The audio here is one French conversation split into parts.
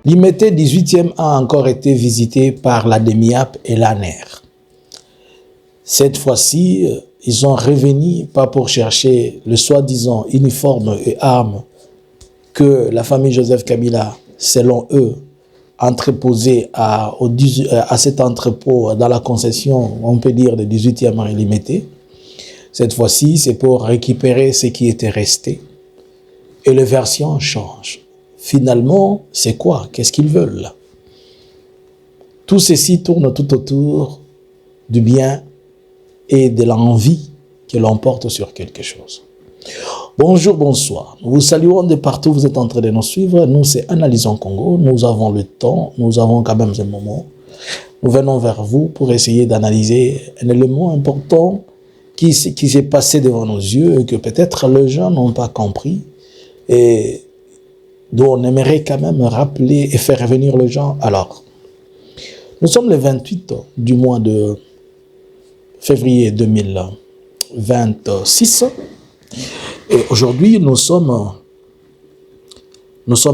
L'IMT 18e a encore été visité par la DEMIAP et l'ANER. Cette fois-ci, ils sont revenus pas pour chercher le soi-disant uniforme et armes que la famille Joseph Kabila, selon eux, entreposé à cet entrepôt dans la concession, on peut dire, de 18e l'IMT. Cette fois-ci, c'est pour récupérer ce qui était resté. Et les versions changent. Finalement, c'est quoi? Qu'est-ce qu'ils veulent? Tout ceci tourne tout autour du bien et de l'envie que l'on porte sur quelque chose. Bonjour, bonsoir. Nous vous saluons de partout où vous êtes en train de nous suivre. Nous, c'est Analysons Congo. Nous avons le temps, nous avons quand même un moment. Nous venons vers vous pour essayer d'analyser un élément important qui s'est passé devant nos yeux et que peut-être les gens n'ont pas compris et dont on aimerait quand même rappeler et faire revenir les gens. Alors, nous sommes le 28 du mois de février 2026 et aujourd'hui nous sommes à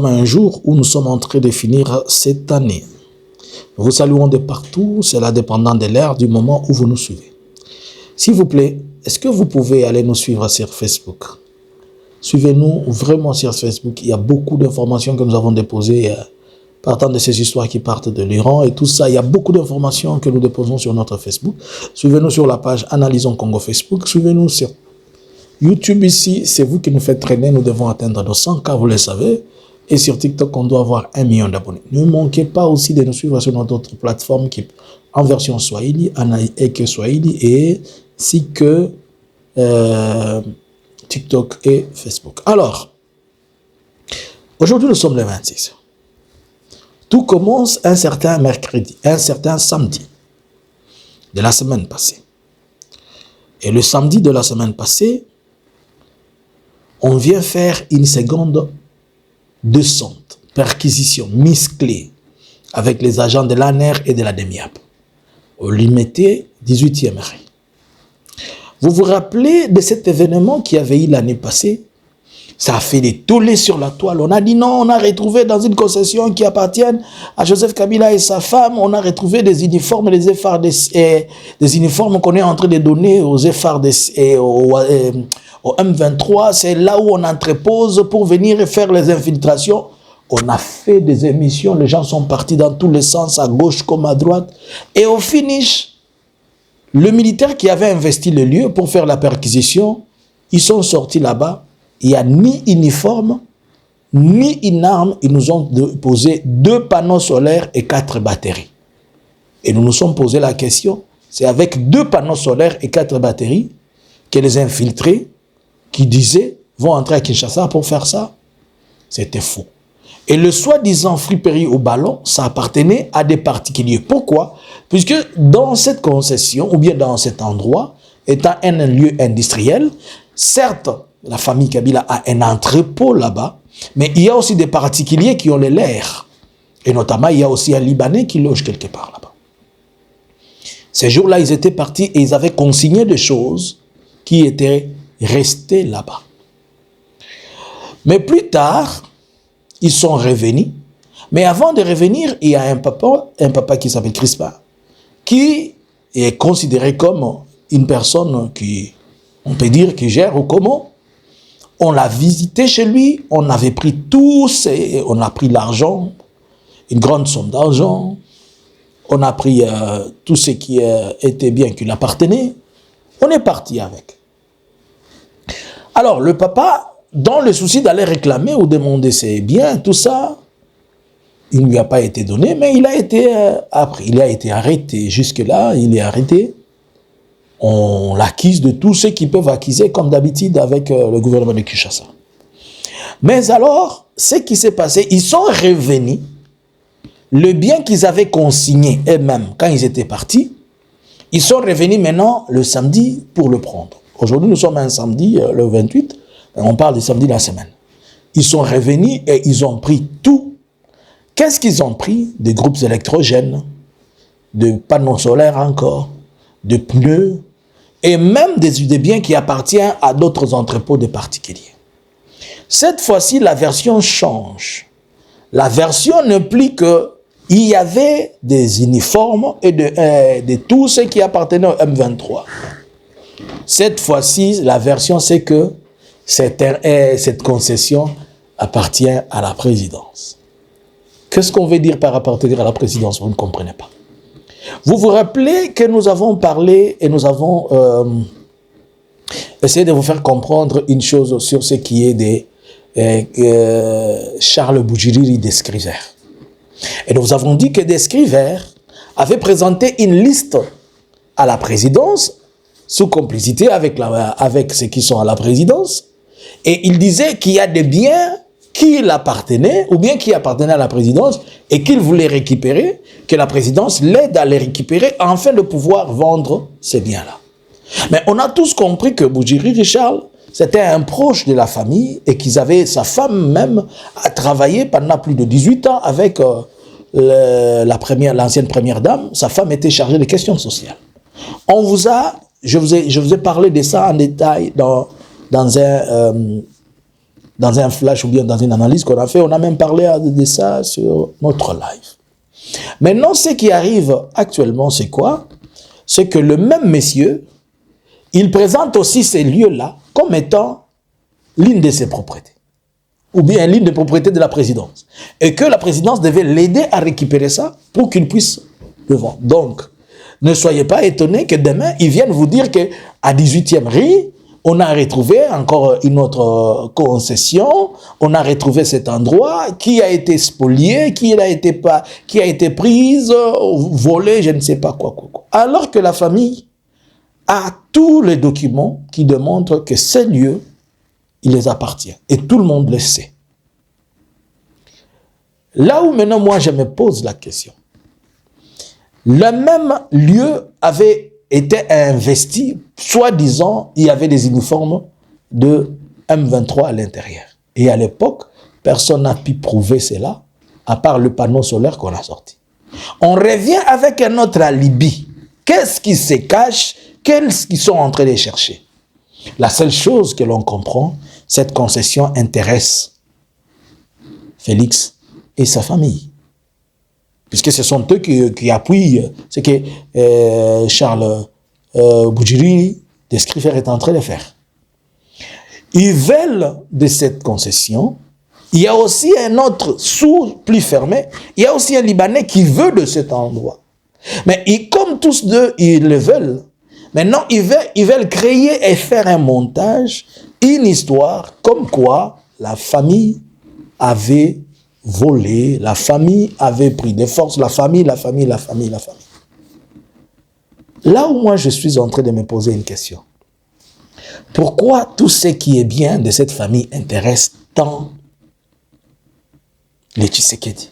un jour où nous sommes en train de finir cette année. Nous vous saluons de partout, cela dépendant de l'heure du moment où vous nous suivez. S'il vous plaît, est-ce que vous pouvez aller nous suivre sur Facebook? Suivez-nous vraiment sur Facebook. Il y a beaucoup d'informations que nous avons déposées partant de ces histoires qui partent de l'Iran et tout ça. Il y a beaucoup d'informations que nous déposons sur notre Facebook. Suivez-nous sur la page Analysons Congo Facebook. Suivez-nous sur YouTube ici. C'est vous qui nous faites traîner. Nous devons atteindre nos 100K, vous le savez. Et sur TikTok, on doit avoir 1 million d'abonnés. Ne manquez pas aussi de nous suivre sur notre autre plateforme qui en version Swahili, Eke Swahili et ainsi que TikTok et Facebook. Alors, aujourd'hui nous sommes le 26. Tout commence un certain mercredi, un certain samedi de la semaine passée. Et le samedi de la semaine passée, on vient faire une seconde descente, perquisition musclée avec les agents de l'ANER et de la DEMIAP au limité 18e rue. Vous vous rappelez de cet événement qui avait eu l'année passée? Ça a fait des tollés sur la toile. On a dit non, on a retrouvé dans une concession qui appartient à Joseph Kabila et sa femme, on a retrouvé des uniformes, des uniformes qu'on est en train de donner aux FARDC et au M23. C'est là où on entrepose pour venir faire les infiltrations. On a fait des émissions, les gens sont partis dans tous les sens, à gauche comme à droite. Et au finish, le militaire qui avait investi le lieu pour faire la perquisition, ils sont sortis là-bas. Il n'y a ni uniforme, ni une arme. Ils nous ont posé 2 panneaux solaires et 4 batteries. Et nous nous sommes posé la question, c'est avec 2 panneaux solaires et 4 batteries que les infiltrés qui disaient vont entrer à Kinshasa pour faire ça. C'était faux. Et le soi-disant friperie au ballon, ça appartenait à des particuliers. Pourquoi? Puisque dans cette concession, ou bien dans cet endroit, étant un lieu industriel, certes, la famille Kabila a un entrepôt là-bas, mais il y a aussi des particuliers qui ont les leurs. Et notamment, il y a aussi un Libanais qui loge quelque part là-bas. Ces jours-là, ils étaient partis et ils avaient consigné des choses qui étaient restées là-bas. Mais plus tard, ils sont revenus. Mais avant de revenir, il y a un papa qui s'appelle Crispa, qui est considéré comme une personne qui, on peut dire, qui gère ou comment. On l'a visité chez lui, on avait pris on a pris l'argent, une grande somme d'argent, on a pris tout ce qui était bien qui lui appartenait, on est parti avec. Alors le papa, dans le souci d'aller réclamer ou demander ses biens, tout ça, il ne lui a pas été donné, mais il a été appris, il a été arrêté. Jusque-là, il est arrêté. On l'accuse de tout ce qu'ils peuvent accuser, comme d'habitude, avec le gouvernement de Kinshasa. Mais alors, ce qui s'est passé, ils sont revenus. Le bien qu'ils avaient consigné eux-mêmes quand ils étaient partis, ils sont revenus maintenant le samedi pour le prendre. Aujourd'hui, nous sommes un samedi, le 28, on parle du samedi de la semaine. Ils sont revenus et ils ont pris tout. Qu'est-ce qu'ils ont pris? Des groupes électrogènes, de panneaux solaires encore, de pneus, et même des biens qui appartiennent à d'autres entrepôts de particuliers. Cette fois-ci, la version change. La version n'implique qu'il y avait des uniformes et de tout ce qui appartenait au M23. Cette fois-ci, la version, c'est que cette concession appartient à la présidence. Qu'est-ce qu'on veut dire par appartenir à la présidence? Vous ne comprenez pas. Vous vous rappelez que nous avons parlé et nous avons essayé de vous faire comprendre une chose sur ce qui est des Charles Boudjiriri d'Escrivère. Et nous avons dit que d'Escrivère avait présenté une liste à la présidence, sous complicité avec ceux qui sont à la présidence, et il disait qu'il y a des biens qui l'appartenaient, ou bien qui appartenaient à la présidence, et qu'il voulait récupérer, que la présidence l'aide à les récupérer, afin de pouvoir vendre ces biens-là. Mais on a tous compris que Boudjiriri Charles, c'était un proche de la famille, et qu'ils avaient, sa femme même, a travaillé pendant plus de 18 ans avec l'ancienne première dame. Sa femme était chargée des questions sociales. Je vous ai parlé de ça en détail dans un flash ou bien dans une analyse qu'on a fait. On a même parlé de ça sur notre live. Maintenant, ce qui arrive actuellement, c'est quoi? C'est que le même monsieur, il présente aussi ces lieux-là comme étant l'une de ses propriétés, ou bien l'une des propriétés de la présidence, et que la présidence devait l'aider à récupérer ça pour qu'il puisse le vendre. Donc, ne soyez pas étonnés que demain, ils viennent vous dire qu'à 18e rue, on a retrouvé encore une autre concession, on a retrouvé cet endroit qui a été spolié, qui a été prise, volée, je ne sais pas quoi. Alors que la famille a tous les documents qui démontrent que ces lieux, il les appartient. Et tout le monde le sait. Là où maintenant, moi, je me pose la question. Le même lieu avait été investi, soi-disant, il y avait des uniformes de M23 à l'intérieur. Et à l'époque, personne n'a pu prouver cela, à part le panneau solaire qu'on a sorti. On revient avec un autre alibi. Qu'est-ce qui se cache? Qu'est-ce qu'ils sont en train de chercher? La seule chose que l'on comprend, cette concession intéresse Félix et sa famille. Puisque ce sont eux qui appuient ce que Charles Boudjiriri d'Escrivère est en train de faire. Ils veulent de cette concession. Il y a aussi un autre plus fermé. Il y a aussi un Libanais qui veut de cet endroit. Mais comme tous deux, ils le veulent, maintenant, ils veulent créer et faire un montage, une histoire comme quoi la famille avait volé, la famille avait pris des forces, la famille. Là où moi je suis en train de me poser une question. Pourquoi tout ce qui est bien de cette famille intéresse tant les Tshisekedi?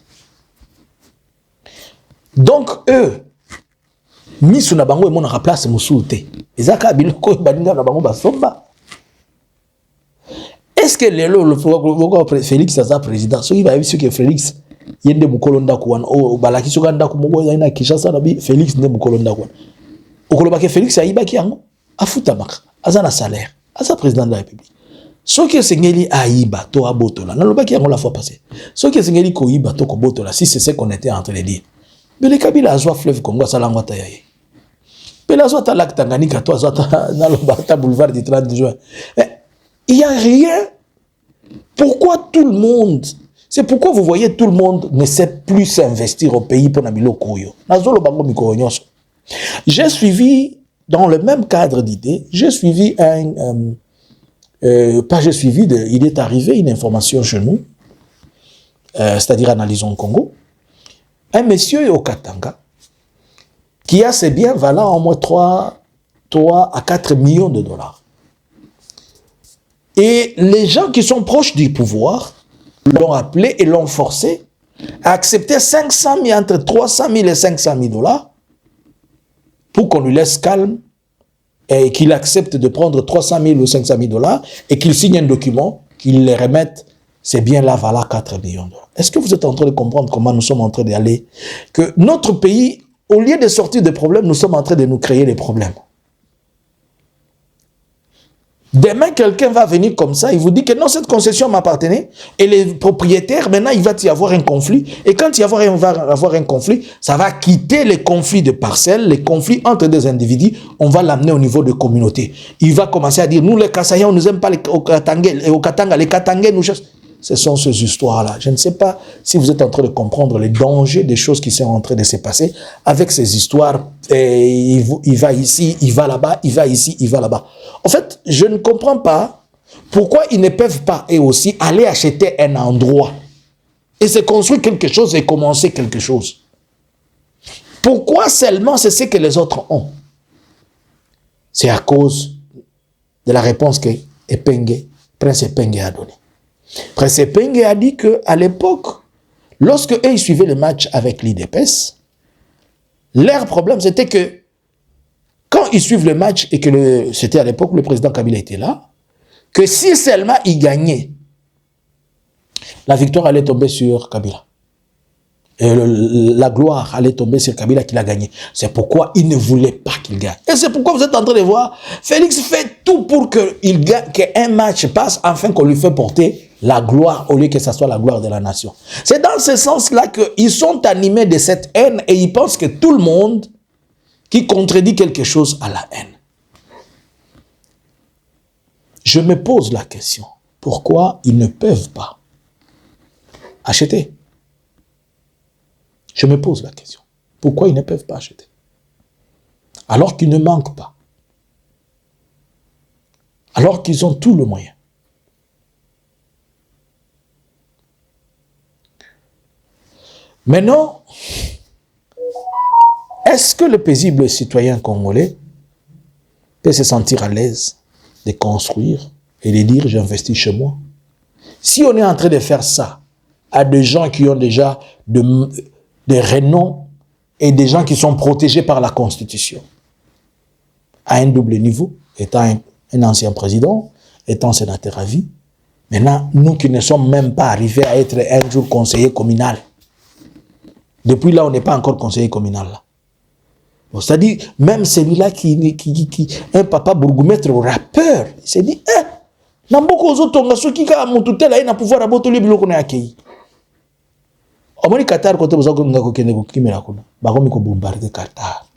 Donc eux, misu na bango emonaka place mosusu. Ezaka biloko baninga na bango basomba. Est-ce que le Félix aza président? Soki ba yebi que Félix yende mukolo ndako wana o balaki soka ndako moko na Kinshasa na bi Félix nde mukolo ndako wana. Okoloba ke Félix ayibaki yango afuta maka aza na salaire aza président de la République. Soki esengeli ayiba to abotola nalobaki yango la fois passée. Soki esengeli ko yiba to ko botola si c'est ce qu'on était en train de dire. Bele Kabila azwa fleuve Congo salangwa ta yaye. Bele azwa ta lac Tanganyika to azwa ta naloba ta boulevard du 30 juin. Il n'y a rien. Pourquoi tout le monde? C'est pourquoi vous voyez tout le monde ne sait plus s'investir au pays pour Namilo Koyo. J'ai suivi, dans le même cadre d'idées, j'ai suivi il est arrivé une information chez nous, c'est-à-dire Analysons Congo, un monsieur au Katanga, qui a ses biens valant au moins 3 à 4 millions de dollars. Et les gens qui sont proches du pouvoir l'ont appelé et l'ont forcé à accepter 500 000, entre 300 000 et 500 000 dollars pour qu'on lui laisse calme et qu'il accepte de prendre 300 000 ou 500 000 dollars et qu'il signe un document, qu'il les remette, ces biens-là valent 4 millions de dollars. Est-ce que vous êtes en train de comprendre comment nous sommes en train d'aller? Que notre pays, au lieu de sortir des problèmes, nous sommes en train de nous créer des problèmes. Demain, quelqu'un va venir comme ça, il vous dit que non, cette concession m'appartenait, et les propriétaires, maintenant, il va y avoir un conflit, et quand il va y avoir un conflit, ça va quitter les conflits de parcelles, les conflits entre des individus, on va l'amener au niveau de communauté. Il va commencer à dire, nous les Kasaïens, on ne nous aime pas les Katanga, les Katangais nous cherchent. Ce sont ces histoires-là. Je ne sais pas si vous êtes en train de comprendre les dangers des choses qui sont en train de se passer avec ces histoires. Et il va ici, il va là-bas, il va ici, il va là-bas. En fait, je ne comprends pas pourquoi ils ne peuvent pas, eux aussi, aller acheter un endroit et se construire quelque chose et commencer quelque chose. Pourquoi seulement c'est ce que les autres ont? C'est à cause de la réponse que Prince Epenge a donnée. Prince Epenge a dit qu'à l'époque, lorsque eux ils suivaient le match avec l'IDPS, leur problème c'était que quand ils suivent le match et que c'était à l'époque où le président Kabila était là, que si seulement ils gagnaient, la victoire allait tomber sur Kabila. Et la gloire allait tomber sur Kabila qui l'a gagné. C'est pourquoi il ne voulait pas qu'il gagne. Et c'est pourquoi vous êtes en train de voir, Félix fait tout pour qu'il gagne, qu'un match passe, afin qu'on lui fait porter la gloire au lieu que ce soit la gloire de la nation. C'est dans ce sens-là qu'ils sont animés de cette haine et ils pensent que tout le monde qui contredit quelque chose a la haine. Je me pose la question, pourquoi ils ne peuvent pas acheter? Je me pose la question. Pourquoi ils ne peuvent pas acheter? Alors qu'ils ne manquent pas. Alors qu'ils ont tout le moyen. Maintenant, est-ce que le paisible citoyen congolais peut se sentir à l'aise de construire et de dire j'investis chez moi? Si on est en train de faire ça à des gens qui ont déjà des renoms et des gens qui sont protégés par la Constitution, à un double niveau, étant un ancien président, étant sénateur à vie, maintenant, nous qui ne sommes même pas arrivés à être un jour conseiller communal, depuis là, on n'est pas encore conseiller communal. Là. Bon, c'est-à-dire, même celui-là un papa bourgmestre rappeur, il s'est dit, Namboko Zotonga, ceux qui ont monté là, ils n'ont pouvoir aboter les blocs qu'on a accueillis. Omoni Qatar, quand vous avez bombardé Qatar.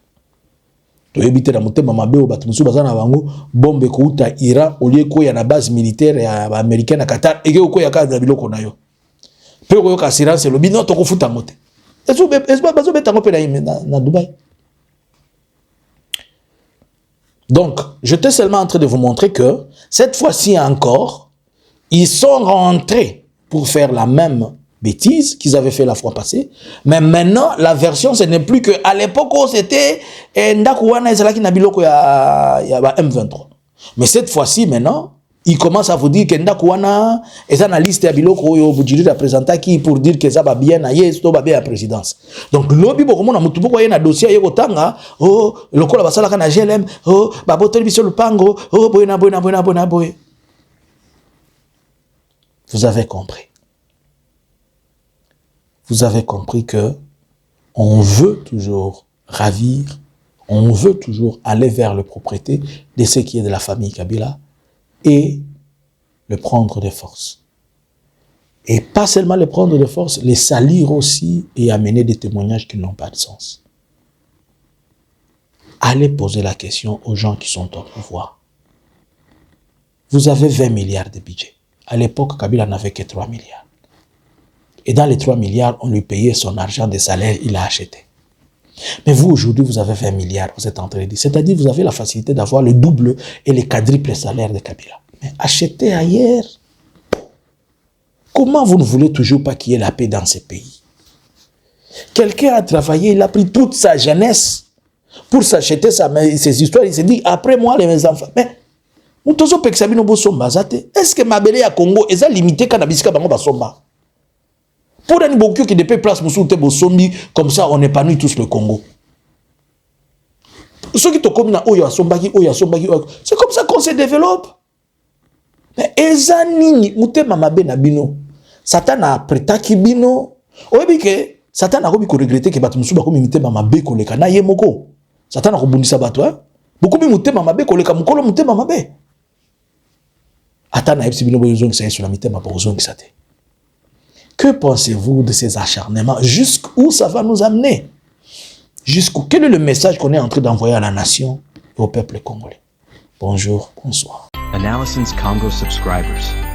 Tu évite la montée Mamabé, Batmusu Bazana Bango, bombe Kouta, Iran, au lieu qu'il y a une base militaire américaine à Qatar, et qu'il y a un cas de bloc qu'on a eu. Peu qu'il y a assurance, c'est le bino, tu as moté. Donc, j'étais seulement en train de vous montrer que cette fois-ci encore, ils sont rentrés pour faire la même bêtise qu'ils avaient fait la fois passée. Mais maintenant, la version, ce n'est plus qu'à l'époque où c'était Ndakouana et Zalaki Nabiloko M23. Mais cette fois-ci, maintenant, il commence à vous dire que Ndakouana est dans la liste de Biloko et Obudjiri représenta qui pour dire que ça va bien à Yes, to va bien à la présidence. Donc, lobby, beaucoup de monde a un dossier à Yogotanga, oh, le col va s'alaka na GLM, oh, babotel bisol le pango, oh, boyna. Vous avez compris. Vous avez compris que on veut toujours ravir, on veut toujours aller vers la propriété de ce qui est de la famille Kabila, et le prendre de force. Et pas seulement le prendre de force, les salir aussi et amener des témoignages qui n'ont pas de sens. Allez poser la question aux gens qui sont au pouvoir. Vous avez 20 milliards de budget. À l'époque, Kabila n'avait que 3 milliards. Et dans les 3 milliards, on lui payait son argent de salaire, il a acheté. Mais vous, aujourd'hui, vous avez 20 milliards, vous êtes en train de dire. C'est-à-dire vous avez la facilité d'avoir le double et le quadruple salaire de Kabila. Mais achetez ailleurs. Comment vous ne voulez toujours pas qu'il y ait la paix dans ce pays? Quelqu'un a travaillé, il a pris toute sa jeunesse pour s'acheter ses histoires. Il s'est dit, après moi, mes enfants. Mais, est-ce que ma belle à Congo est limité quand Nabisika Bango Basomba? Pour un beaucoup qui dépêche place Moussouté Bosombi, comme ça on épanouit tous le Congo. Ceux qui te communent, c'est comme ça qu'on se développe. Mais Ezani, Mouté Mamabe Nabino, Satan a prêté Bino, oui, que Satan a regretté que Batumsou Bakoum imité Mamabe Koleka, na Yemoko. Satan a rebondissé à Bato, beaucoup de Mouté Mamabe Koleka, Mukolo Mouté Mamabe. Que pensez-vous de ces acharnements? Jusqu'où ça va nous amener? Jusqu'où? Quel est le message qu'on est en train d'envoyer à la nation et au peuple congolais? Bonjour, bonsoir. Analysons Congo subscribers.